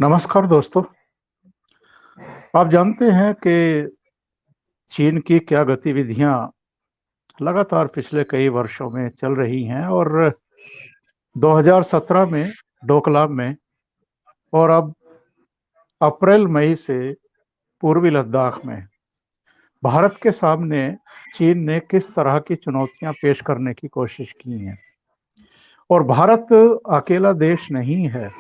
नमस्कार दोस्तों। आप जानते हैं कि चीन की क्या गतिविधियां लगातार पिछले कई वर्षों में चल रही हैं और 2017 में डोकलाम में और अब अप्रैल मई से पूर्वी लद्दाख में भारत के सामने चीन ने किस तरह की चुनौतियां पेश करने की कोशिश की हैं। और भारत अकेला देश नहीं है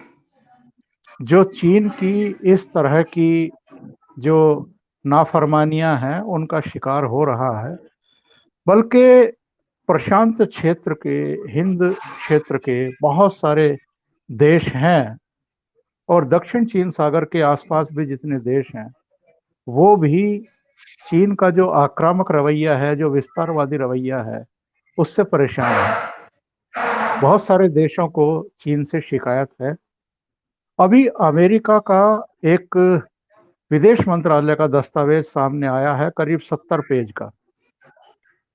जो चीन की इस तरह की जो नाफरमानियां हैं उनका शिकार हो रहा है, बल्कि प्रशांत क्षेत्र के, हिंद क्षेत्र के बहुत सारे देश हैं और दक्षिण चीन सागर के आसपास भी जितने देश हैं वो भी चीन का जो आक्रामक रवैया है, जो विस्तारवादी रवैया है, उससे परेशान है। बहुत सारे देशों को चीन से शिकायत है। अभी अमेरिका का एक विदेश मंत्रालय का दस्तावेज सामने आया है, करीब 70 पेज का,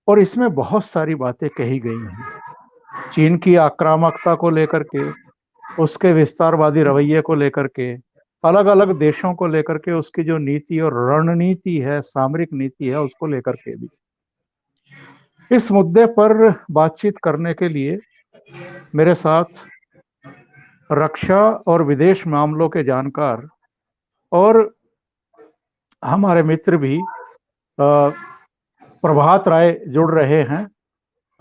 और इसमें बहुत सारी बातें कही गई हैं चीन की आक्रामकता को लेकर के, उसके विस्तारवादी रवैये को लेकर के, अलग अलग देशों को लेकर के उसकी जो नीति और रणनीति है, सामरिक नीति है, उसको लेकर के भी। इस मुद्दे पर बातचीत करने के लिए मेरे साथ रक्षा और विदेश मामलों के जानकार और हमारे मित्र भी प्रभात राय जुड़ रहे हैं।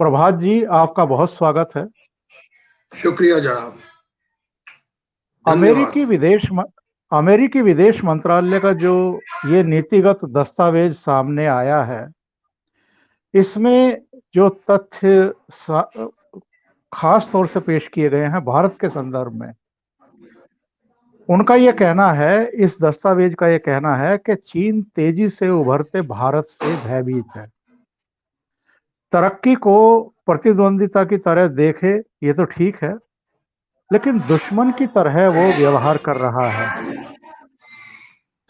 प्रभात जी, आपका बहुत स्वागत है। शुक्रिया जनाब, अमेरिकी धन्यवाद। विदेश अमेरिकी विदेश मंत्रालय का जो ये नीतिगत दस्तावेज सामने आया है, इसमें जो तथ्य खास तौर से पेश किए गए हैं भारत के संदर्भ में, उनका यह कहना है, इस दस्तावेज का यह कहना है कि चीन तेजी से उभरते भारत से भयभीत है। तरक्की को प्रतिद्वंदिता की तरह देखे ये तो ठीक है, लेकिन दुश्मन की तरह वो व्यवहार कर रहा है।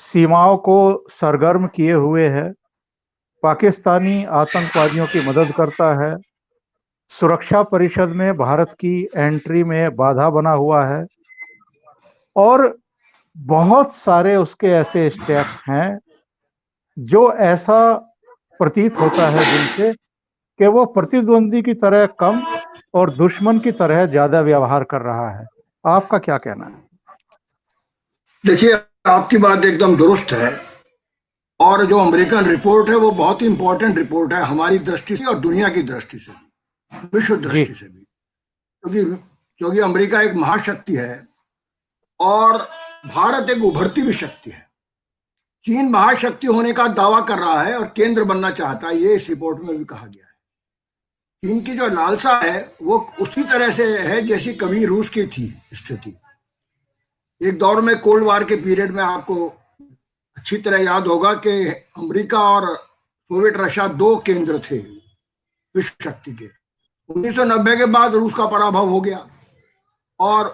सीमाओं को सरगर्म किए हुए है, पाकिस्तानी आतंकवादियों की मदद करता है, सुरक्षा परिषद में भारत की एंट्री में बाधा बना हुआ है, और बहुत सारे उसके ऐसे स्टेप हैं जो ऐसा प्रतीत होता है दिल से कि वो प्रतिद्वंदी की तरह कम और दुश्मन की तरह ज्यादा व्यवहार कर रहा है। आपका क्या कहना है? देखिए, आपकी बात एकदम दुरुस्त है। और जो अमेरिकन रिपोर्ट है वो बहुत ही इंपॉर्टेंट रिपोर्ट है हमारी दृष्टि से और दुनिया की दृष्टि से भी, विश्व जी। दृष्टि से भी। क्योंकि क्योंकि अमेरिका एक महाशक्ति है और भारत एक उभरती हुई शक्ति है। चीन महाशक्ति होने का दावा कर रहा है और केंद्र बनना चाहता है, ये इस रिपोर्ट में भी कहा गया है। चीन की जो लालसा है वो उसी तरह से है जैसी कभी रूस की थी स्थिति। एक दौर में कोल्ड वार के पीरियड में आपको अच्छी तरह याद होगा कि अमेरिका और सोवियत रशिया दो केंद्र थे विश्व शक्ति के। 1990 के बाद रूस का पराभव हो गया और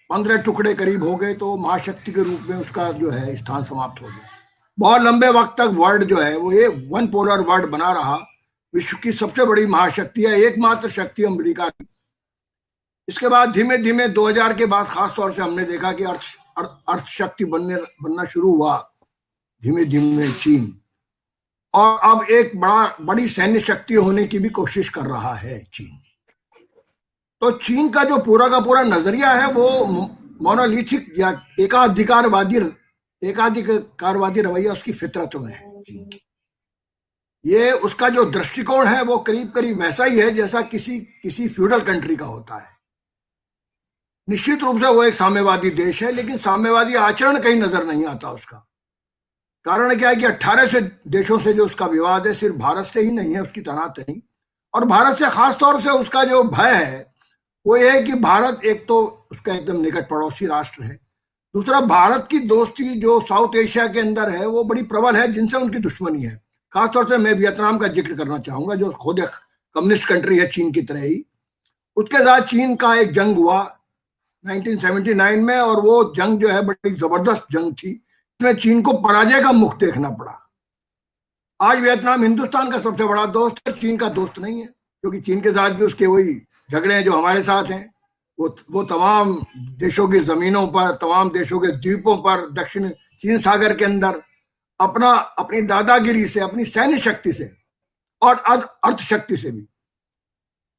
15 टुकड़े करीब हो गए, तो महाशक्ति के रूप में उसका जो है स्थान समाप्त हो गया। बहुत लंबे वक्त तक वर्ल्ड जो है वो एक वन पोलर वर्ल्ड बना रहा। विश्व की सबसे बड़ी महाशक्ति है, एकमात्र शक्ति अमेरिका की। इसके बाद धीमे धीमे 2000 के बाद खास तौर से हमने देखा कि अर्थ शक्ति बनना शुरू हुआ धीमे धीमे चीन, और अब एक बड़ी सैन्य शक्ति होने की भी कोशिश कर रहा है चीन। तो चीन का जो पूरा का पूरा नजरिया है वो मोनोलिथिक या एकाधिकारवादी रवैया उसकी फितरत में है चीन की। ये उसका जो दृष्टिकोण है वो करीब करीब वैसा ही है जैसा किसी फ्यूडल कंट्री का होता है। निश्चित रूप से वो एक साम्यवादी देश है, लेकिन साम्यवादी आचरण कहीं नजर नहीं आता उसका। कारण क्या है कि 18 से देशों से जो उसका विवाद है, सिर्फ भारत से ही नहीं है उसकी तनातनी, और भारत से खास तौर से उसका जो भय है वो ये है कि भारत एक तो उसका एकदम निकट पड़ोसी राष्ट्र है, दूसरा भारत की दोस्ती जो साउथ एशिया के अंदर है वो बड़ी प्रबल है, जिनसे उनकी दुश्मनी है। खासतौर से मैं वियतनाम का जिक्र करना चाहूंगा, जो खुद एक कम्युनिस्ट कंट्री है चीन की तरह ही। उसके साथ चीन का एक जंग हुआ 1979 में, और वो जंग जो है बड़ी जबरदस्त जंग थी, इसमें चीन को पराजय का मुख देखना पड़ा। आज वियतनाम हिंदुस्तान का सबसे बड़ा दोस्त है, चीन का दोस्त नहीं है, क्योंकि चीन के साथ भी उसके वही झगड़े हैं जो हमारे साथ हैं। वो तमाम देशों की जमीनों पर, तमाम देशों के द्वीपों पर, दक्षिण चीन सागर के अंदर अपनी दादागिरी से, अपनी सैन्य शक्ति से और अर्थ शक्ति से भी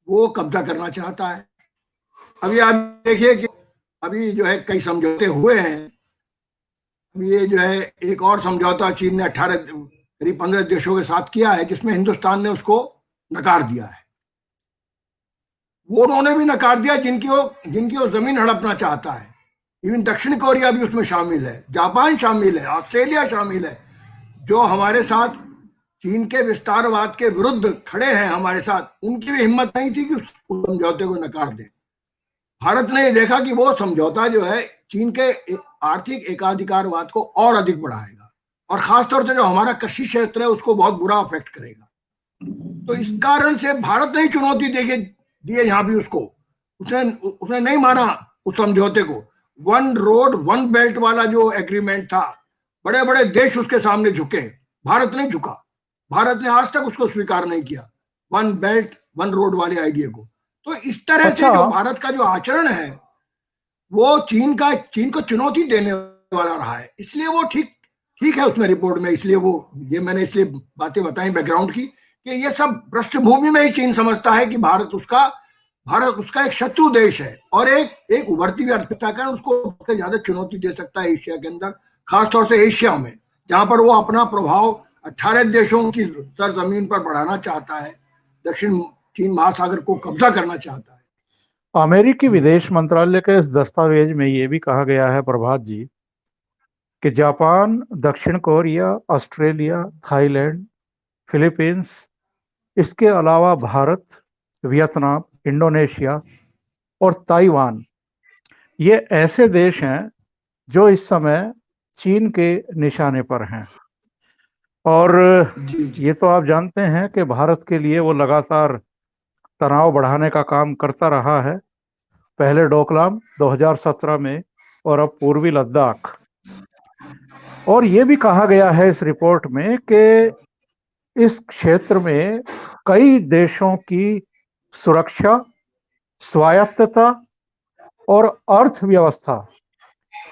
वो कब्जा करना चाहता है। अभी आप देखिए कि अभी जो है कई समझौते हुए हैं। अभी ये जो है एक और समझौता चीन ने 18 करीब 15 देशों के साथ किया है, जिसमें हिंदुस्तान ने उसको नकार दिया है। वो उन्होंने भी नकार दिया जिनकी वो जमीन हड़पना चाहता है। इवन दक्षिण कोरिया भी उसमें शामिल है, जापान शामिल है, ऑस्ट्रेलिया शामिल है, जो हमारे साथ चीन के विस्तारवाद के विरुद्ध खड़े हैं हमारे साथ। उनकी भी हिम्मत नहीं थी कि उस समझौते को नकार दें। भारत ने देखा कि वो समझौता जो है चीन के आर्थिक एकाधिकारवाद को और अधिक बढ़ाएगा, और खासतौर से जो हमारा कृषि क्षेत्र है उसको बहुत बुरा अफेक्ट करेगा। तो इस कारण से भारत ने चुनौती दिए यहाँ भी उसको। उसने नहीं माना उस समझौते को। वन रोड वन बेल्ट वाला जो एग्रीमेंट था, बड़े बड़े देश उसके सामने झुके, भारत नहीं झुका। भारत ने आज तक उसको स्वीकार नहीं किया, वन बेल्ट वन रोड वाले आइडिया को। तो इस तरह से जो भारत का जो आचरण है वो चीन को चुनौती देने वाला रहा है। इसलिए वो ठीक है उसमें रिपोर्ट में, इसलिए मैंने इसलिए बातें बताई बैकग्राउंड की कि ये सब पृष्ठभूमि में ही चीन समझता है कि भारत उसका एक शत्रु देश है और एक उभरती हुई अर्थव्यवस्था का उसको सबसे ज्यादा चुनौती दे सकता है एशिया के अंदर, खासतौर से एशिया में, जहां पर वो अपना प्रभाव 18 देशों की सरजमीन पर बढ़ाना चाहता है, दक्षिण चीन महासागर को कब्जा करना चाहता है। अमेरिकी विदेश मंत्रालय के इस दस्तावेज में ये भी कहा गया है प्रभात जी कि जापान, दक्षिण कोरिया, ऑस्ट्रेलिया, थाईलैंड, फिलीपींस, इसके अलावा भारत, वियतनाम, इंडोनेशिया और ताइवान, ये ऐसे देश हैं जो इस समय चीन के निशाने पर हैं। और ये तो आप जानते हैं कि भारत के लिए वो लगातार तनाव बढ़ाने का काम करता रहा है, पहले डोकलाम 2017 में और अब पूर्वी लद्दाख। और ये भी कहा गया है इस रिपोर्ट में कि इस क्षेत्र में कई देशों की सुरक्षा, स्वायत्तता और अर्थव्यवस्था,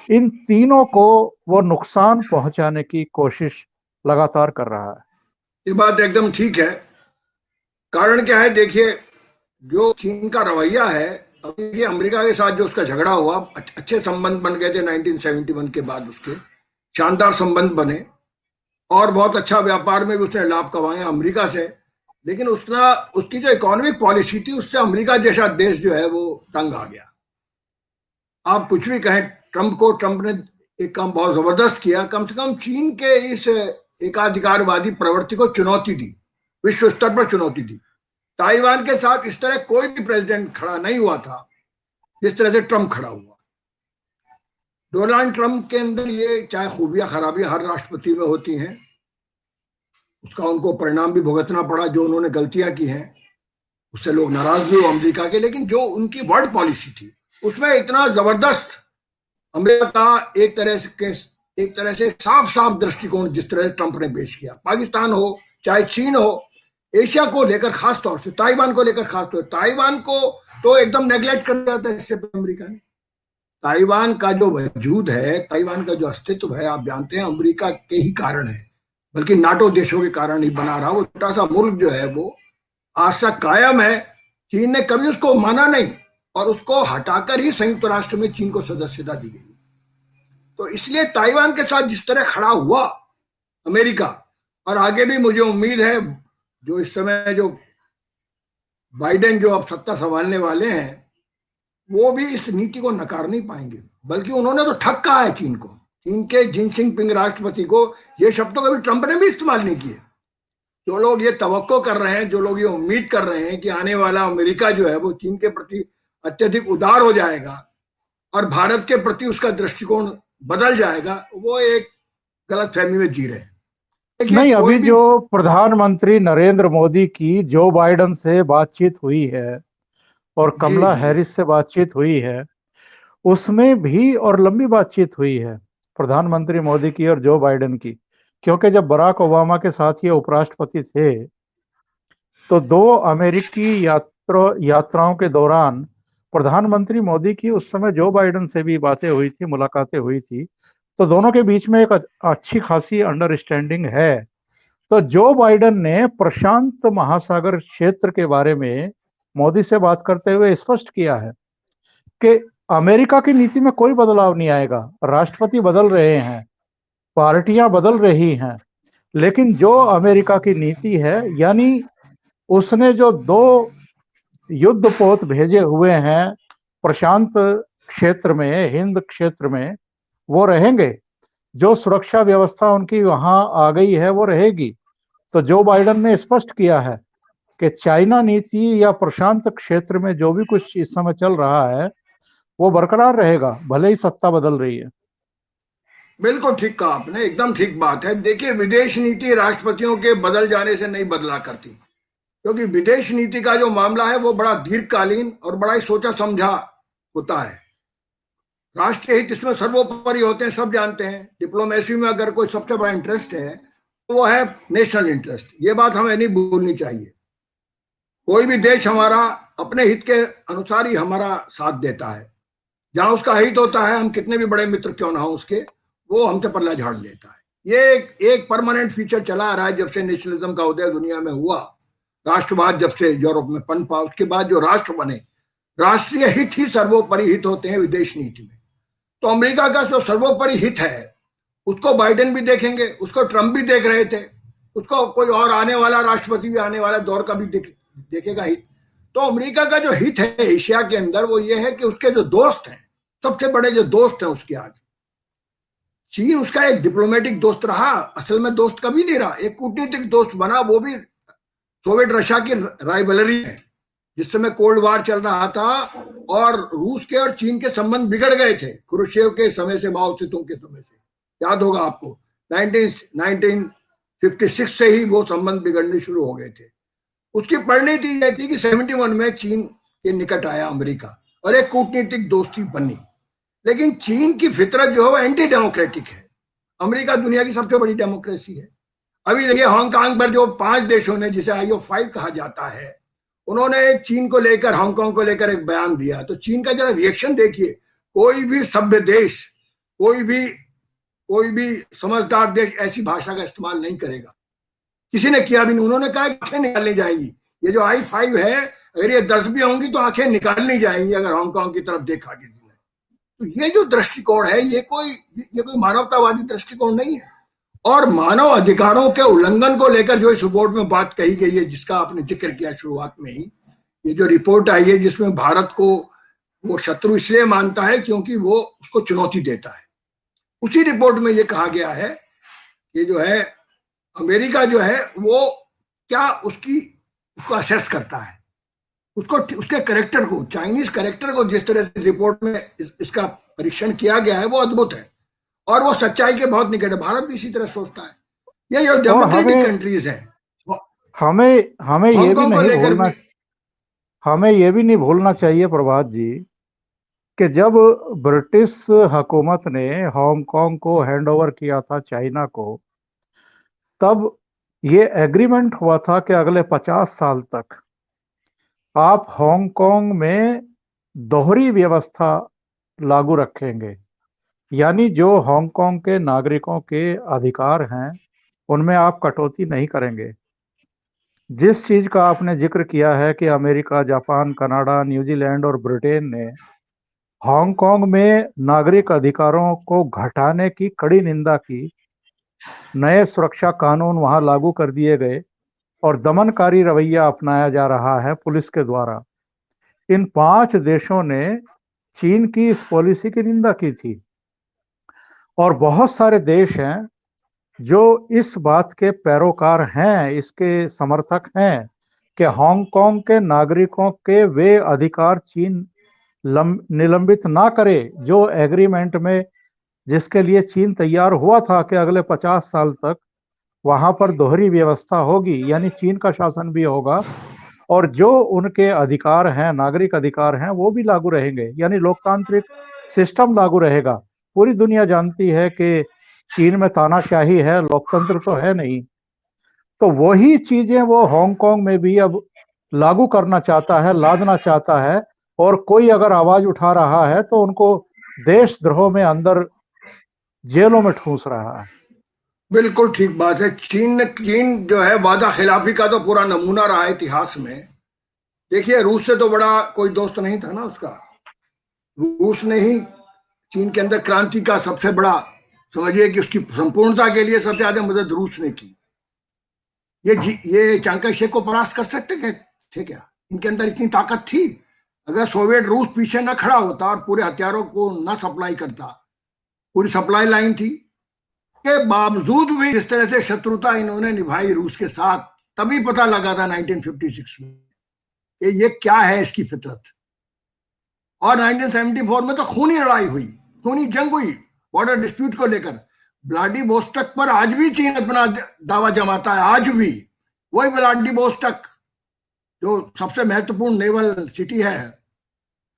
इन तीनों को वो नुकसान पहुंचाने की कोशिश लगातार कर रहा है। ये बात एकदम ठीक है। कारण क्या है, देखिए जो चीन का रवैया है, अभी अमेरिका के साथ जो उसका झगड़ा हुआ, अच्छे संबंध बन गए थे 1971 के बाद, उसके शानदार संबंध बने और बहुत अच्छा व्यापार में भी उसने लाभ कमाया अमेरिका से। लेकिन उसकी जो इकोनॉमिक पॉलिसी थी उससे अमेरिका जैसा देश जो है वो तंग आ गया। आप कुछ भी कहें, ट्रंप ने एक काम बहुत जबरदस्त किया, कम से कम चीन के इस एकाधिकारवादी प्रवृत्ति को चुनौती दी, विश्व स्तर पर चुनौती दी। ताइवान के साथ इस तरह कोई भी प्रेसिडेंट खड़ा नहीं हुआ था जिस तरह से ट्रंप खड़ा हुआ। डोनाल्ड ट्रंप के अंदर ये चाहे खूबियां खराबियां हर राष्ट्रपति में होती हैं, उसका उनको परिणाम भी भुगतना पड़ा, जो उन्होंने गलतियां की हैं उससे लोग नाराज भी हो अमेरिका के। लेकिन जो उनकी वर्ल्ड पॉलिसी थी उसमें इतना जबरदस्त अमेरिका का एक तरह से साफ साफ दृष्टिकोण जिस तरह से ट्रंप ने पेश किया, पाकिस्तान हो चाहे चीन हो, एशिया को लेकर खास तौर से, ताइवान को लेकर खास तौर से, ताइवान को तो एकदम नेग्लेक्ट कर दिया था इससे अमेरिका ने। ताइवान का जो वजूद है, ताइवान का जो अस्तित्व है, आप जानते हैं अमेरिका के ही कारण है, बल्कि नाटो देशों के कारण ही बना रहा। वो छोटा सा मुल्क जो है वो आज तक कायम है। चीन ने कभी उसको माना नहीं और उसको हटाकर ही संयुक्त राष्ट्र में चीन को सदस्यता दी गई। तो इसलिए ताइवान के साथ जिस तरह खड़ा हुआ अमेरिका, और आगे भी मुझे उम्मीद है जो इस समय जो बाइडेन जो अब सत्ता संभालने वाले हैं वो भी इस नीति को नकार नहीं पाएंगे, बल्कि उन्होंने तो ठग कहा है चीन को। चीन के जिनपिंग राष्ट्रपति को ये शब्दों कभी ट्रंप ने भी इस्तेमाल नहीं किए। जो लोग ये तवक्को कर रहे हैं, जो लोग ये उम्मीद कर रहे हैं कि आने वाला अमेरिका जो है वो चीन के प्रति अत्यधिक उदार हो जाएगा और भारत के प्रति उसका दृष्टिकोण बदल जाएगा, वो एक गलत फहमी में जी रहे हैं। नहीं, अभी जो प्रधानमंत्री नरेंद्र मोदी की जो बाइडेन से बातचीत हुई है और कमला हैरिस से बातचीत हुई है, उसमें भी और लंबी बातचीत हुई है प्रधानमंत्री मोदी की और जो बाइडेन की, क्योंकि जब बराक ओबामा के साथ ये उपराष्ट्रपति थे तो 2 अमेरिकी यात्राओं के दौरान प्रधानमंत्री मोदी की उस समय जो बाइडेन से भी बातें हुई थी, मुलाकातें हुई थी, तो दोनों के बीच में एक अच्छी खासी अंडरस्टैंडिंग है। तो जो बाइडेन ने प्रशांत महासागर क्षेत्र के बारे में मोदी से बात करते हुए स्पष्ट किया है कि अमेरिका की नीति में कोई बदलाव नहीं आएगा। राष्ट्रपति बदल रहे हैं, पार्टियां बदल रही हैं, लेकिन जो अमेरिका की नीति है, यानी उसने जो 2 युद्धपोत भेजे हुए हैं प्रशांत क्षेत्र में, हिंद क्षेत्र में, वो रहेंगे। जो सुरक्षा व्यवस्था उनकी वहां आ गई है वो रहेगी। तो जो बाइडेन ने स्पष्ट किया है कि चाइना नीति या प्रशांत क्षेत्र में जो भी कुछ इस समय चल रहा है वो बरकरार रहेगा, भले ही सत्ता बदल रही है। बिल्कुल ठीक कहा आपने, एकदम ठीक बात है। देखिए, विदेश नीति राष्ट्रपतियों के बदल जाने से नहीं बदला करती, क्योंकि विदेश नीति का जो मामला है वो बड़ा दीर्घकालीन और बड़ा ही सोचा समझा होता है। राष्ट्रीय हित इसमें सर्वोपरि होते हैं, सब जानते हैं। डिप्लोमेसी में अगर कोई सबसे बड़ा इंटरेस्ट है तो वो है नेशनल इंटरेस्ट। ये बात हमें नहीं भूलनी चाहिए। कोई भी देश हमारा अपने हित के अनुसार ही हमारा साथ देता है। जहां उसका हित होता है, हम कितने भी बड़े मित्र क्यों ना हो उसके, वो हमसे पल्ला झाड़ लेता है। ये एक परमानेंट फीचर चला आ रहा है जब से नेशनलिज्म का उदय दुनिया में हुआ। राष्ट्रवाद जब से यूरोप में पनपा, उसके बाद जो राष्ट्र बने, राष्ट्रीय हित ही सर्वोपरि हित होते हैं विदेश नीति में। तो अमेरिका का जो सर्वोपरि हित है उसको बाइडेन भी देखेंगे, उसको ट्रंप भी देख रहे थे, उसको कोई और आने वाला राष्ट्रपति भी आने वाला दौर का भी देखेगा हित। तो अमेरिका का जो हित है एशिया के अंदर वो ये है कि उसके जो दोस्त हैं, सबसे बड़े जो दोस्त हैं उसके आज, चीन उसका एक डिप्लोमेटिक दोस्त रहा, असल में दोस्त कभी नहीं रहा, एक कूटनीतिक दोस्त बना, वो भी सोवियत रशिया की राइवलरी है जिस समय कोल्ड वार चल रहा था और रूस के और चीन के संबंध बिगड़ गए थे खुरुश्चेव के समय से, माओ सेतुंग के समय से, याद होगा आपको। 1956 से ही वो संबंध बिगड़ने शुरू हो गए थे। उसकी परिणति यह थी कि 71 में चीन के निकट आया अमेरिका और एक कूटनीतिक दोस्ती बनी। लेकिन चीन की फितरत जो है वो एंटी डेमोक्रेटिक है। अमेरिका दुनिया की सबसे बड़ी डेमोक्रेसी है। अभी देखिए हांगकांग पर जो 5 देशों ने, जिसे IO5 कहा जाता है, उन्होंने एक चीन को लेकर, हांगकांग को लेकर एक बयान दिया। तो चीन का जरा रिएक्शन देखिए। कोई भी सभ्य देश, कोई भी समझदार देश ऐसी भाषा का इस्तेमाल नहीं करेगा। किसी ने किया भी नहीं। उन्होंने कहा आंखें निकालनी जाएगी। ये जो I5 है, अगर ये 10 भी होंगी तो आंखें निकालनी जाएंगी अगर हांगकांग की तरफ देखा किसी ने। तो ये जो दृष्टिकोण है ये कोई मानवतावादी दृष्टिकोण नहीं है। और मानव अधिकारों के उल्लंघन को लेकर जो इस रिपोर्ट में बात कही गई है, जिसका आपने जिक्र किया शुरुआत में ही, ये जो रिपोर्ट आई है जिसमें भारत को वो शत्रु इसलिए मानता है क्योंकि वो उसको चुनौती देता है, उसी रिपोर्ट में ये कहा गया है कि जो है अमेरिका जो है वो क्या उसको असेस करता है, उसको, उसके कैरेक्टर को, चाइनीज कैरेक्टर को जिस तरह से रिपोर्ट में इसका परीक्षण किया गया है वो अद्भुत है और वो सच्चाई के बहुत निकट है। भारत भी इसी तरह सोचता है। ये जो डेमोक्रेटिक कंट्रीज है, हमें ये भी नहीं भूलना, हमें ये भी नहीं भूलना चाहिए प्रभात जी कि जब ब्रिटिश हुकूमत ने हांगकांग को हैंड ओवर किया था चाइना को, तब ये एग्रीमेंट हुआ था कि अगले 50 साल तक आप हांगकांग में दोहरी व्यवस्था लागू रखेंगे। यानी जो हांगकांग के नागरिकों के अधिकार हैं उनमें आप कटौती नहीं करेंगे। जिस चीज का आपने जिक्र किया है कि अमेरिका, जापान, कनाडा, न्यूजीलैंड और ब्रिटेन ने हांगकांग में नागरिक अधिकारों को घटाने की कड़ी निंदा की, नए सुरक्षा कानून वहां लागू कर दिए गए और दमनकारी रवैया अपनाया जा रहा है पुलिस के द्वारा। इन 5 देशों ने चीन की इस पॉलिसी की निंदा की थी और बहुत सारे देश हैं जो इस बात के पैरोकार हैं, इसके समर्थक हैं कि हांगकांग के नागरिकों के वे अधिकार चीन निलंबित ना करे जो एग्रीमेंट में, जिसके लिए चीन तैयार हुआ था कि अगले 50 साल तक वहां पर दोहरी व्यवस्था होगी, यानी चीन का शासन भी होगा और जो उनके अधिकार हैं, नागरिक अधिकार हैं, वो भी लागू रहेंगे, यानी लोकतांत्रिक सिस्टम लागू रहेगा। पूरी दुनिया जानती है कि चीन में तानाशाही है, लोकतंत्र तो है नहीं। तो वही चीजें वो हांगकांग में भी अब लागू करना चाहता है, लादना चाहता है, और कोई अगर आवाज उठा रहा है तो उनको देशद्रोह में अंदर जेलों में ठूंस रहा है। बिल्कुल ठीक बात है। चीन जो है वादा खिलाफी का तो पूरा नमूना रहा है इतिहास में। देखिए, रूस से तो बड़ा कोई दोस्त नहीं था ना उसका। रूस ने ही चीन के अंदर क्रांति का सबसे बड़ा, समझिए कि उसकी संपूर्णता के लिए सबसे ज्यादा मदद रूस ने की। ये चांग काई शेक को परास्त कर सकते थे क्या? इनके अंदर इतनी ताकत थी? अगर सोवियत रूस पीछे न खड़ा होता और पूरे हथियारों को न सप्लाई करता, पूरी सप्लाई लाइन थी, के बावजूद भी इस तरह से शत्रुता इन्होंने निभाई रूस के साथ, तभी पता लगा था 1956 में कि ये क्या है इसकी फितरत। और 1974 में तो खूनी लड़ाई हुई, खूनी जंग हुई बॉर्डर डिस्प्यूट को लेकर। व्लादिवोस्टक पर आज भी चीन अपना दावा जमाता है, आज भी। वही व्लादिवोस्टक जो सबसे महत्वपूर्ण नेवल सिटी है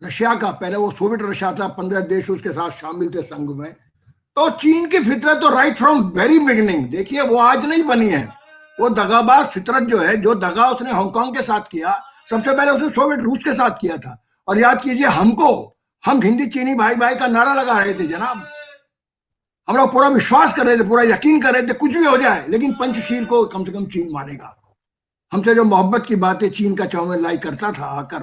रशिया का, पहले वो सोवियत रशिया था, 15 देश उसके साथ शामिल थे संघ में। तो चीन की फितरत तो राइट फ्रॉम वेरी बिगिनिंग, देखिए, वो आज नहीं बनी है। वो दगाबाज फितरत जो है, जो दगा उसने हांगकांग के साथ किया, सबसे पहले उसने सोवियत रूस के साथ किया था। और याद कीजिए, हम हिंदी चीनी भाई भाई का नारा लगा रहे थे जनाब। हम लोग पूरा विश्वास कर रहे थे, पूरा यकीन कर रहे थे कुछ भी हो जाए, लेकिन पंचशील को कम से कम चीन मानेगा। हमसे जो मोहब्बत की बातें चीन का चौमें लाई करता था आकर,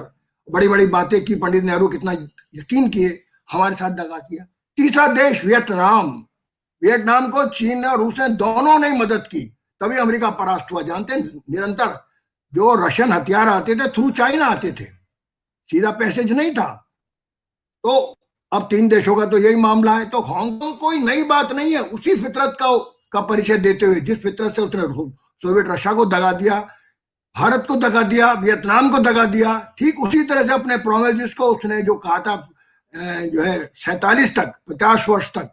बड़ी बड़ी बातें की, पंडित नेहरू कितना यकीन किए, हमारे साथ दगा किया। तीसरा देश वियतनाम, वियतनाम को चीन और रूस ने दोनों ने मदद की, तभी अमेरिका परास्त हुआ। जानते हैं, निरंतर जो रशियन हथियार आते थे थ्रू चाइना आते थे, सीधा पैसेज नहीं था। तो अब 3 देशों का तो यही मामला है। तो हांगकांग कोई नई बात नहीं है, उसी फितरत का परिचय देते हुए, जिस फितरत से उसने सोवियत रशिया को दगा दिया, भारत को दगा दिया, वियतनाम को दगा दिया, ठीक उसी तरह से अपने प्रोमिस को उसने जो कहा था जो है 47 तक, 50 वर्ष तक,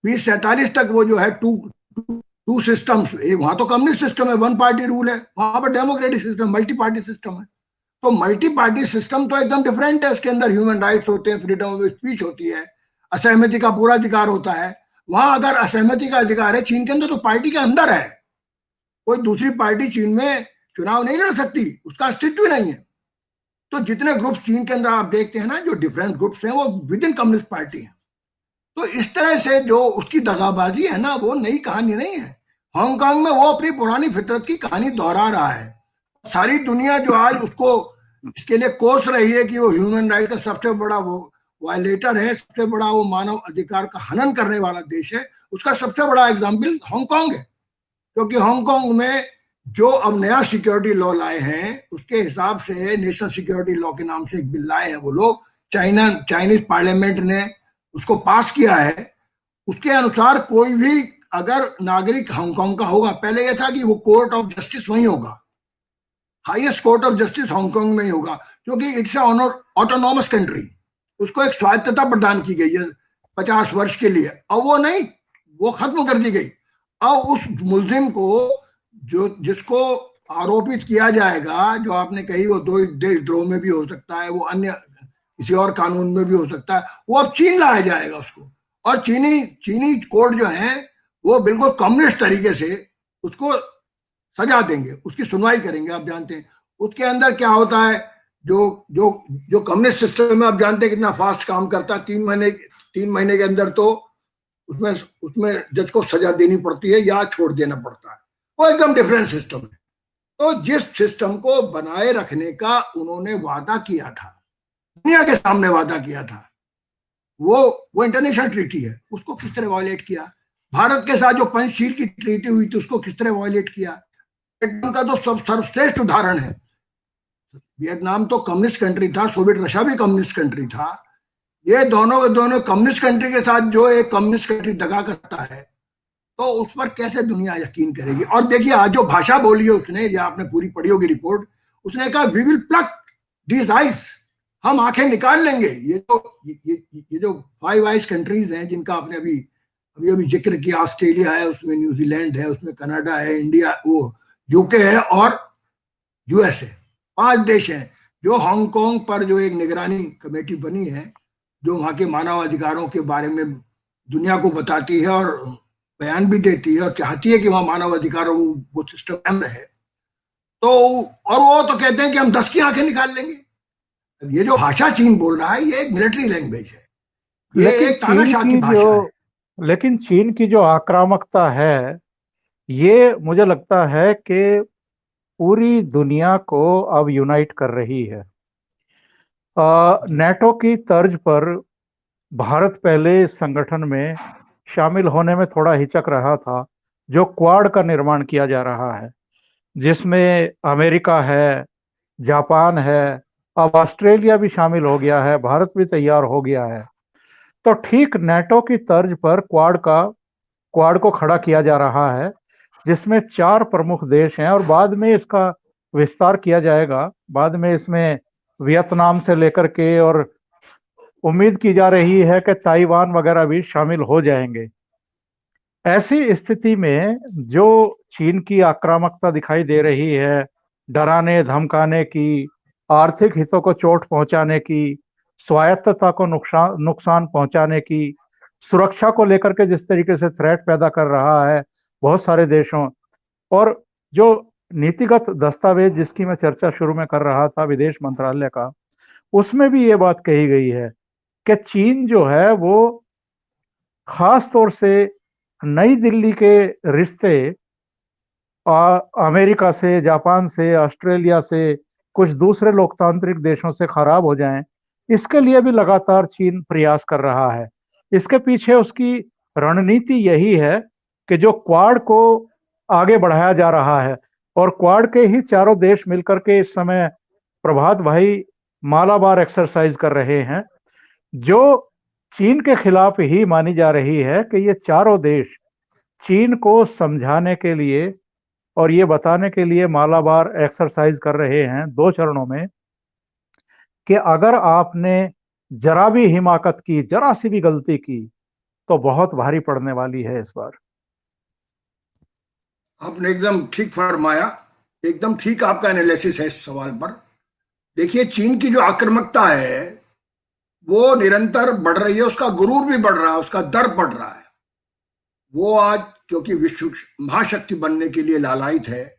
2047 तक, वो जो है टू सिस्टम्स, वहां तो कम्युनिस्ट सिस्टम है, वन पार्टी रूल है, वहां पर democratic system, multi party system है। तो मल्टी पार्टी सिस्टम तो एकदम डिफरेंट है, उसके अंदर ह्यूमन राइट्स होते हैं, फ्रीडम ऑफ स्पीच होती है, असहमति का पूरा अधिकार होता है। वहां अगर असहमति का अधिकार है चीन के अंदर, तो पार्टी के अंदर है, कोई दूसरी पार्टी चीन में चुनाव नहीं लड़ सकती, उसका अस्तित्व नहीं है। तो जितने ग्रुप्स चीन के अंदर आप देखते हैं ना, जो डिफरेंट ग्रुप्स हैं, वो विद इन कम्युनिस्ट पार्टी है। तो इस तरह से जो उसकी दगाबाजी है ना, वो नई कहानी नहीं है। हांगकांग में वो अपनी पुरानी फितरत की कहानी दोहरा रहा है। सारी दुनिया जो आज उसको इसके लिए कोस रही है कि वो ह्यूमन राइट का सबसे बड़ा वो वायलेटर है, सबसे बड़ा वो मानव अधिकार का हनन करने वाला देश है, उसका सबसे बड़ा एग्जाम्पल हांगकांग है। क्योंकि हांगकांग में जो अब नया सिक्योरिटी लॉ लाए हैं, उसके हिसाब से नेशनल सिक्योरिटी लॉ के नाम से एक बिल लाए हैं वो लोग, चाइनीज पार्लियामेंट ने उसको पास किया है। उसके अनुसार कोई भी अगर नागरिक हांगकांग का होगा, पहले यह था कि वो कोर्ट ऑफ जस्टिस वहीं होगा, highest court of justice Hong Kong में ही होगा, क्योंकि इट्स ऑटोनॉमस कंट्री, उसको एक स्वायत्तता प्रदान की गई है 50 वर्ष के लिए। अब वो नहीं, वो खत्म कर दी गई। अब उस मुलजिम को जो जिसको आरोपित किया जाएगा, जो आपने कही वो दो देशद्रोह में भी हो सकता है, वो अन्य किसी और कानून में भी हो सकता है, वो अब चीन लाया जाएगा उसको। और चीनी कोर्ट जो है वो बिल्कुल कम्युनिस्ट तरीके से उसको सजा देंगे, उसकी सुनवाई करेंगे। आप जानते हैं उसके अंदर क्या होता है, जो जो जो कम्युनिस्ट सिस्टम में आप जानते हैं कितना फास्ट काम करता है। 3 महीने के अंदर तो उसमें जज को सजा देनी पड़ती है या छोड़ देना पड़ता है। वो एकदम डिफरेंट सिस्टम है। तो जिस सिस्टम को बनाए रखने का उन्होंने वादा किया था, दुनिया के सामने वादा किया था, वो इंटरनेशनल ट्रीटी है, उसको किस तरह वायलेट किया। भारत के साथ जो पंचशील की ट्रीटी हुई थी, उसको किस तरह वायलेट किया। वियतनाम का तो सब सर्वश्रेष्ठ उदाहरण है। वियतनाम तो कम्युनिस्ट कंट्री था, सोवियत रशिया भी कम्युनिस्ट कंट्री था। ये दोनों कम्युनिस्ट कंट्री के साथ जो एक कम्युनिस्ट कंट्री दगा करता है, तो उस पर कैसे दुनिया यकीन करेगी। और देखिए, आज जो भाषा बोली है उसने, या आपने पूरी पढ़ी होगी रिपोर्ट, उसने कहा we will pluck these eyes, हम आंखें निकाल लेंगे। ये जो 5 आइज कंट्रीज हैं जिनका आपने अभी जिक्र किया, ऑस्ट्रेलिया है, उसमें न्यूजीलैंड है, उसमें कनाडा है, इंडिया, वो यूके है और यूएस है। 5 देश हैं जो हांगकांग पर जो एक निगरानी कमेटी बनी है, जो वहां के मानव अधिकारों के बारे में दुनिया को बताती है और बयान भी देती है और चाहती है कि वहां मानव अधिकार वो सिस्टम कायम रहे। तो और वो तो कहते हैं कि हम 10 की आंखें निकाल लेंगे। ये जो भाषा चीन बोल रहा है ये एक मिलिट्री लैंग्वेज है, ये लेकिन एक तानाशाह की भाषा है। लेकिन चीन की जो आक्रामकता है, ये मुझे लगता है कि पूरी दुनिया को अब यूनाइट कर रही है। जी नेटो की तर्ज पर भारत पहले इस संगठन में शामिल होने में थोड़ा हिचक रहा था। जो क्वाड का निर्माण किया जा रहा है, जिसमें अमेरिका है, जापान है, अब ऑस्ट्रेलिया भी शामिल हो गया है, भारत भी तैयार हो गया है। तो ठीक नेटो की तर्ज पर क्वाड को खड़ा किया जा रहा है, जिसमें 4 प्रमुख देश हैं और बाद में इसका विस्तार किया जाएगा। बाद में इसमें वियतनाम से लेकर के, और उम्मीद की जा रही है कि ताइवान वगैरह भी शामिल हो जाएंगे। ऐसी स्थिति में जो चीन की आक्रामकता दिखाई दे रही है, डराने धमकाने की, आर्थिक हितों को चोट पहुंचाने की, स्वायत्तता को नुकसान नुकसान पहुंचाने की, सुरक्षा को लेकर के जिस तरीके से थ्रेट पैदा कर रहा है बहुत सारे देशों, और जो नीतिगत दस्तावेज जिसकी मैं चर्चा शुरू में कर रहा था विदेश मंत्रालय का, उसमें भी ये बात कही गई है कि चीन जो है वो खास तौर से नई दिल्ली के रिश्ते अमेरिका से, जापान से, ऑस्ट्रेलिया से, कुछ दूसरे लोकतांत्रिक देशों से खराब हो जाएं, इसके लिए भी लगातार चीन प्रयास कर रहा है। इसके पीछे उसकी रणनीति यही है कि जो क्वाड को आगे बढ़ाया जा रहा है, और क्वाड के ही चारों देश मिलकर के इस समय प्रभात भाई मालाबार एक्सरसाइज कर रहे हैं, जो चीन के खिलाफ ही मानी जा रही है कि ये चारों देश चीन को समझाने के लिए और ये बताने के लिए मालाबार एक्सरसाइज कर रहे हैं 2 चरणों में कि अगर आपने जरा भी हिमाकत की, जरा सी भी गलती की, तो बहुत भारी पड़ने वाली है इस बार। आपने एकदम ठीक फरमाया, एकदम ठीक आपका एनालिसिस है इस सवाल पर। देखिए, चीन की जो आक्रामकता है वो निरंतर बढ़ रही है, उसका गुरूर भी बढ़ रहा है, उसका दर बढ़ रहा है। वो आज क्योंकि विश्व महाशक्ति बनने के लिए लालायित है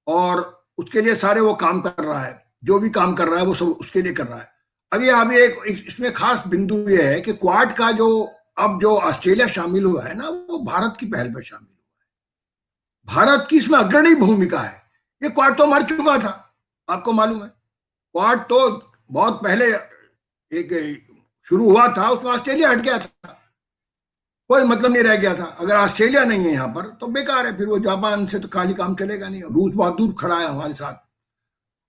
और उसके लिए सारे वो काम कर रहा है, जो भी काम कर रहा है वो सब उसके लिए कर रहा है। अभी एक इसमें खास बिंदु ये है कि क्वाड का जो ऑस्ट्रेलिया शामिल हुआ है ना, वो भारत की पहल पर शामिल हुआ है। भारत की इसमें अग्रणी भूमिका है। ये क्वाड तो मर चुका था, आपको मालूम है। क्वाड तो बहुत पहले एक शुरू हुआ था, उसमें ऑस्ट्रेलिया हट गया था, कोई मतलब नहीं रह गया था। अगर ऑस्ट्रेलिया नहीं है यहाँ पर तो बेकार है, फिर वो जापान से तो खाली काम चलेगा नहीं। रूस बहुत दूर खड़ा है हमारे साथ।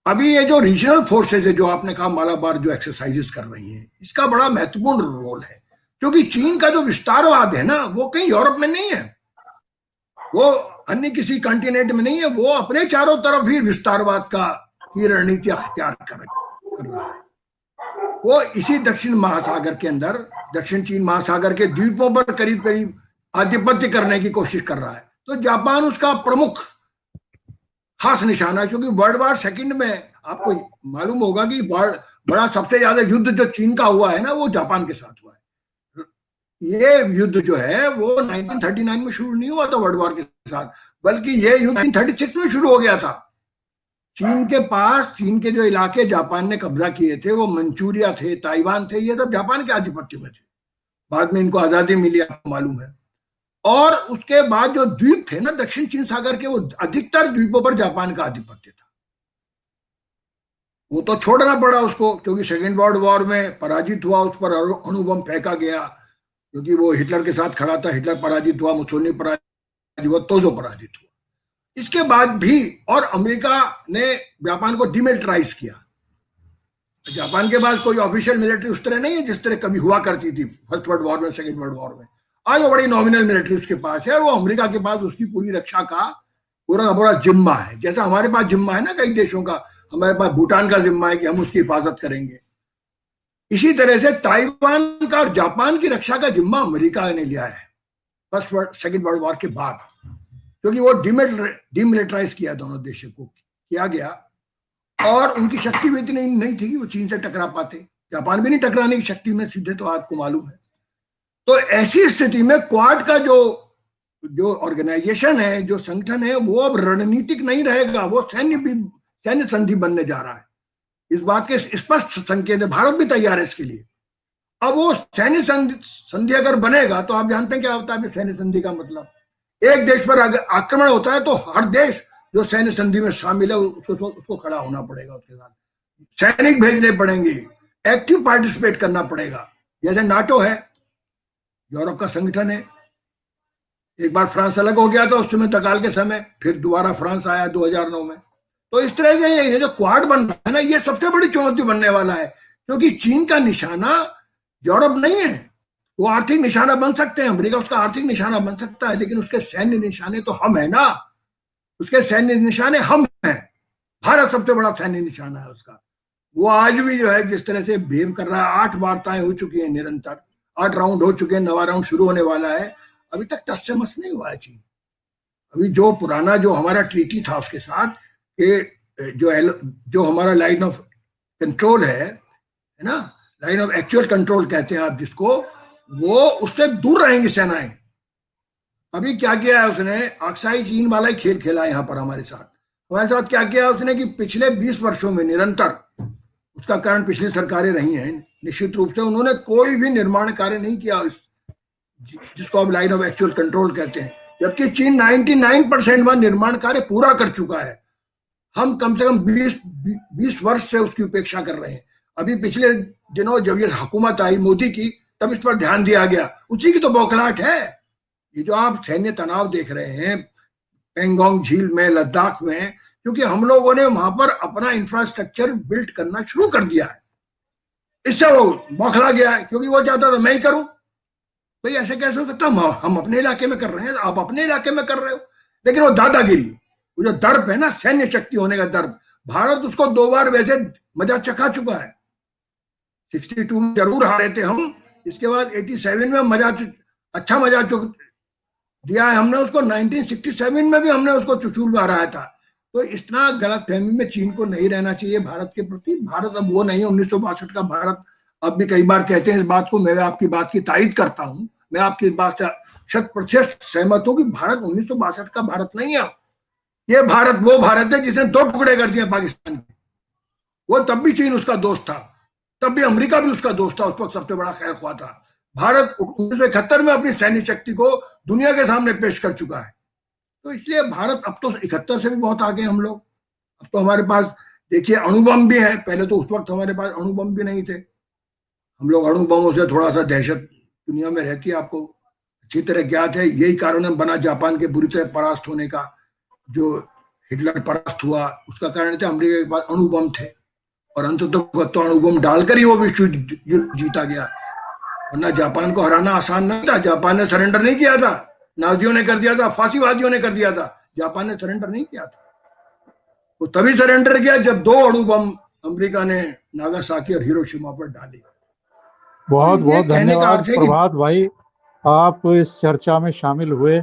अभी ये जो रीजनल फोर्सेज है, जो आपने कहा मालाबार जो एक्सरसाइजेस कर रही हैं, इसका बड़ा महत्वपूर्ण रोल है, क्योंकि चीन का जो विस्तारवाद है ना, वो कहीं यूरोप में नहीं है, वो अन्य किसी कॉन्टिनेंट में नहीं है, वो अपने चारों तरफ ही विस्तारवाद का ही रणनीति अख्तियार कर रहा है। वो इसी दक्षिण महासागर के अंदर, दक्षिण चीन महासागर के द्वीपों पर करीब करीब आधिपत्य करने की कोशिश कर रहा है। तो जापान उसका प्रमुख खास निशाना है, क्योंकि वर्ल्ड वॉर सेकंड में आपको मालूम होगा कि बड़ा सबसे ज्यादा युद्ध जो चीन का हुआ है ना, वो जापान के साथ हुआ है। ये युद्ध जो है वो 1939 में शुरू नहीं हुआ था वर्ल्ड वॉर के साथ, बल्कि ये युद्ध 1936 में शुरू हो गया था। चीन के पास, चीन के जो इलाके जापान ने कब्जा किए थे, वो मंचूरिया थे, ताइवान थे, ये सब जापान के आधिपत्य में थे। बाद में इनको आजादी मिली, आपको मालूम है। और उसके बाद जो द्वीप थे ना दक्षिण चीन सागर के, वो अधिकतर द्वीपों पर जापान का आधिपत्य था। वो तो छोड़ना पड़ा उसको, क्योंकि सेकेंड वर्ल्ड वॉर में पराजित हुआ, उस पर अणुबम फेंका गया, क्योंकि वो हिटलर के साथ खड़ा था। हिटलर पराजित हुआ, मुसोलिनी पराजित हुआ, तोजो पराजित हुआ। इसके बाद भी और अमेरिका ने जापान को डिमिलिटराइज किया। जापान के पास कोई ऑफिशियल मिलिट्री उस तरह नहीं है जिस तरह कभी हुआ करती थी फर्स्ट वर्ल्ड वॉर में, सेकेंड वर्ल्ड वॉर में। आज वो बड़ी नॉमिनल मिलिट्री उसके पास है, वो अमेरिका के पास उसकी पूरी रक्षा का पूरा पूरा जिम्मा है। जैसा हमारे पास जिम्मा है ना कई देशों का, हमारे पास भूटान का जिम्मा है कि हम उसकी हिफाजत करेंगे। इसी तरह से ताइवान का और जापान की रक्षा का जिम्मा अमेरिका ने लिया है सेकेंड वर्ल्ड वॉर के बाद, क्योंकि वो डिमिलिटराइज किया दोनों देशों को किया गया, और उनकी शक्ति भी इतनी नहीं थी कि वो चीन से टकरा पाते। जापान भी नहीं टकराने की शक्ति में सीधे, तो आपको मालूम है। तो ऐसी स्थिति में क्वाड का जो ऑर्गेनाइजेशन है, जो संगठन है, वो अब रणनीतिक नहीं रहेगा, वो सैन्य संधि बनने जा रहा है। इस बात के स्पष्ट संकेत है, भारत भी तैयार है इसके लिए। अब वो सैन्य संधि अगर बनेगा तो आप जानते हैं क्या होता है सैन्य संधि का मतलब, एक देश पर अगर आक्रमण होता है तो हर देश जो सैन्य संधि में शामिल है उसको खड़ा होना पड़ेगा, उसके साथ सैनिक भेजने पड़ेंगे, एक्टिव पार्टिसिपेट करना पड़ेगा। जैसे नाटो है, यूरोप का संगठन है, एक बार फ्रांस अलग हो गया था उस समय तकाल के समय, फिर दोबारा फ्रांस आया 2009 में। तो इस तरह से ये जो क्वाड बन रहा है ना, ये सबसे बड़ी चुनौती बनने वाला है, क्योंकि चीन का निशाना यूरोप नहीं है। वो आर्थिक निशाना बन सकते हैं, अमेरिका उसका आर्थिक निशाना बन सकता है, लेकिन उसके सैन्य निशाने तो हम है ना, उसके सैन्य निशाने हम हैं। भारत सबसे बड़ा सैन्य निशाना है उसका। वो आज भी जो है जिस तरह से बिहेव कर रहा है, 8 वार्ताएं हो चुकी हैं निरंतर, 8 राउंड हो चुके हैं, 9वां राउंड शुरू होने वाला है, अभी तक टस से मस नहीं हुआ है चीन। अभी जो पुराना जो हमारा ट्रीटी था उसके साथ कि जो हमारा लाइन ऑफ कंट्रोल है ना, लाइन ऑफ एक्चुअल कंट्रोल कहते हैं आप जिसको, वो उससे दूर रहेंगी सेनाएं। अभी क्या किया है उसने, अक्साई चीन वाला ही खेल खेला है यहाँ पर हमारे साथ क्या किया उसने कि पिछले 20 वर्षों में निरंतर, उसका कारण पिछली सरकारें रही हैं निश्चित रूप से, उन्होंने कोई भी निर्माण कार्य नहीं किया जिसको अब लाइन ऑफ एक्चुअल कंट्रोल कहते हैं, जबकि चीन 99% में निर्माण कार्य पूरा कर चुका है। हम कम से कम 20 वर्ष से उसकी उपेक्षा कर रहे हैं। अभी पिछले दिनों जब ये हुकूमत आई मोदी की, तब इस पर ध्यान दिया गया, उसी की तो बौखलाहट है। ये जो आप सैन्य तनाव देख रहे हैं पेंगोंग झील में, लद्दाख में, क्योंकि हम लोगों ने वहां पर अपना इंफ्रास्ट्रक्चर बिल्ड करना शुरू कर दिया है, इससे वो बौखला गया है, क्योंकि वो चाहता था मैं ही करूं। भाई ऐसे कैसे हो सकता, हम अपने इलाके में कर रहे हैं, आप अपने इलाके में कर रहे हो। लेकिन वो दादागिरी, वो जो दर्प है ना, सैन्य शक्ति होने का दर्प, भारत उसको 2 बार वैसे मजा चखा चुका है। 62 में जरूर हारे थे हम, इसके बाद 87 में अच्छा मजा दिया है हमने उसको, 1967 में भी हमने उसको चुचूल में हराया था। तो इतना गलत फहमी में चीन को नहीं रहना चाहिए भारत के प्रति। भारत अब वो नहीं है 1962 का भारत। अब भी कई बार कहते हैं इस बात को, मैं आपकी बात की तायद करता हूं, मैं आपकी बात से 100% सहमत हूं कि भारत 1962 का भारत नहीं है। ये भारत वो भारत है जिसने 2 टुकड़े कर दिए पाकिस्तान के। वो तब भी चीन उसका दोस्त था, तब भी अमेरिका भी उसका दोस्त था, उस वक्त सबसे बड़ा खैर ख्वाह था। भारत 1971 में अपनी सैन्य शक्ति को दुनिया के सामने पेश कर चुका है। तो इसलिए भारत अब तो 71 से भी बहुत आगे हम लोग। अब तो हमारे पास देखिए अणुबम भी है, पहले तो उस वक्त हमारे पास अणुबम भी नहीं थे। हम लोग अणुबमों से थोड़ा सा दहशत दुनिया में रहती है, आपको अच्छी तरह ज्ञात है। यही कारण बना जापान के बुरी तरह परास्त होने का, जो हिटलर परास्त हुआ उसका कारण था अमेरिका के पास अणुबम थे, और अंततः तो अणुबम डालकर ही वो विश्व युद्ध जीता गया, वरना जापान को हराना आसान नहीं था। जापान ने सरेंडर नहीं किया था, नाजियों ने कर दिया था, फांसीवादियों ने कर दिया था, जापान ने सरेंडर नहीं किया था। वो तभी सरेंडर किया जब 2 अणुबम अमेरिका ने नागासाकी और हिरोशिमा पर डाले। बहुत बहुत धन्यवाद प्रभात भाई, आप इस चर्चा में शामिल हुए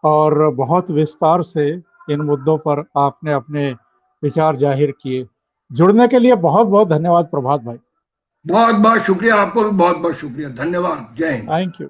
और बहुत विस्तार से इन मुद्दों पर आपने अपने विचार जाहिर किए। जुड़ने के लिए बहुत बहुत धन्यवाद प्रभात भाई। बहुत बहुत शुक्रिया, आपको भी बहुत बहुत शुक्रिया, धन्यवाद। जय हिंद। Thank you.